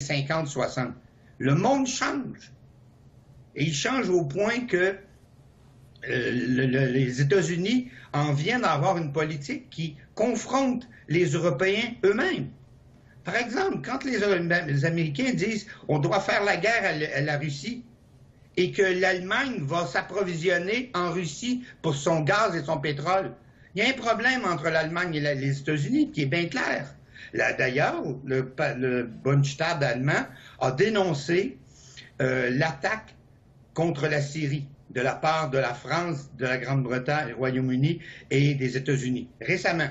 50, 60. Le monde change. Et il change au point que les États-Unis en viennent à avoir une politique qui confronte les Européens eux-mêmes. Par exemple, quand les Américains disent on doit faire la guerre à la Russie et que l'Allemagne va s'approvisionner en Russie pour son gaz et son pétrole, il y a un problème entre l'Allemagne et les États-Unis qui est bien clair. D'ailleurs, le Bundestag allemand a dénoncé l'attaque contre la Syrie de la part de la France, de la Grande-Bretagne, du Royaume-Uni et des États-Unis, récemment.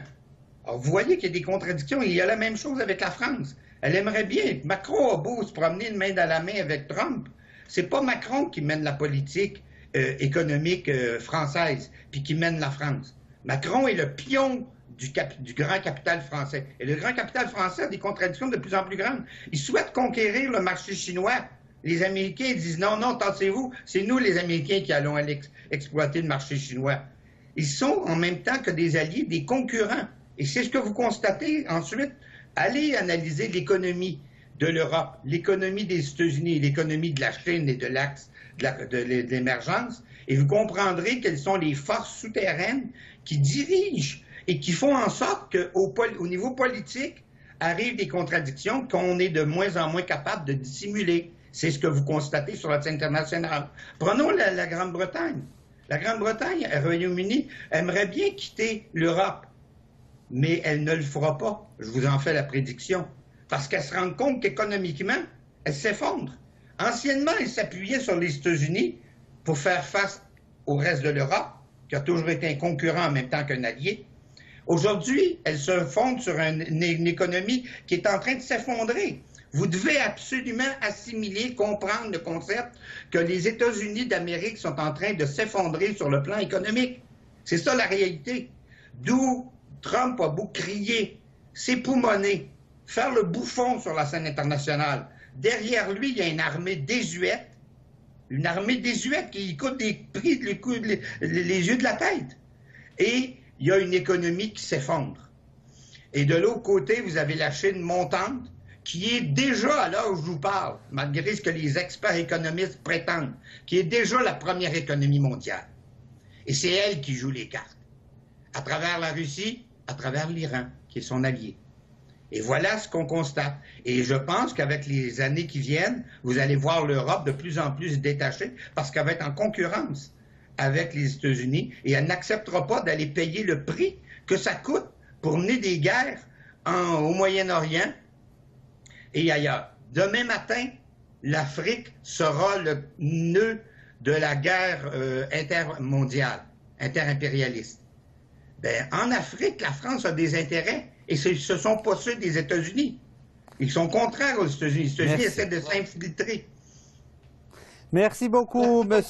Alors, vous voyez qu'il y a des contradictions. Il y a la même chose avec la France. Elle aimerait bien. Macron a beau se promener de main dans la main avec Trump. C'est pas Macron qui mène la politique économique française, puis qui mène la France. Macron est le pion du grand capital français. Et le grand capital français a des contradictions de plus en plus grandes. Il souhaite conquérir le marché chinois. Les Américains disent non, non, tassez-vous, c'est nous les Américains qui allons aller exploiter le marché chinois. Ils sont en même temps que des alliés, des concurrents. Et c'est ce que vous constatez ensuite. Allez analyser l'économie de l'Europe, l'économie des États-Unis, l'économie de la Chine et de l'axe de l'émergence, et vous comprendrez quelles sont les forces souterraines qui dirigent et qui font en sorte qu'au niveau politique, arrivent des contradictions qu'on est de moins en moins capable de dissimuler. C'est ce que vous constatez sur la scène internationale. Prenons la Grande-Bretagne. La Grande-Bretagne, le Royaume-Uni, aimerait bien quitter l'Europe, mais elle ne le fera pas. Je vous en fais la prédiction. Parce qu'elle se rend compte qu'économiquement, elle s'effondre. Anciennement, elle s'appuyait sur les États-Unis pour faire face au reste de l'Europe, qui a toujours été un concurrent en même temps qu'un allié. Aujourd'hui, elle se fonde sur une économie qui est en train de s'effondrer. Vous devez absolument assimiler, comprendre le concept que les États-Unis d'Amérique sont en train de s'effondrer sur le plan économique. C'est ça la réalité. D'où Trump a beau crier, s'époumoner, faire le bouffon sur la scène internationale. Derrière lui, il y a une armée désuète qui coûte des prix les yeux de la tête. Et il y a une économie qui s'effondre. Et de l'autre côté, vous avez la Chine montante, qui est déjà, à l'heure où je vous parle, malgré ce que les experts économistes prétendent, qui est déjà la première économie mondiale. Et c'est elle qui joue les cartes. À travers la Russie, à travers l'Iran, qui est son allié. Et voilà ce qu'on constate. Et je pense qu'avec les années qui viennent, vous allez voir l'Europe de plus en plus détachée, parce qu'elle va être en concurrence avec les États-Unis, et elle n'acceptera pas d'aller payer le prix que ça coûte pour mener des guerres au Moyen-Orient et ailleurs. Demain matin, l'Afrique sera le nœud de la guerre intermondiale, interimpérialiste. Ben, en Afrique, la France a des intérêts, et ce ne sont pas ceux des États-Unis. Ils sont contraires aux États-Unis. Les États-Unis essaient de s'infiltrer. Merci beaucoup, M.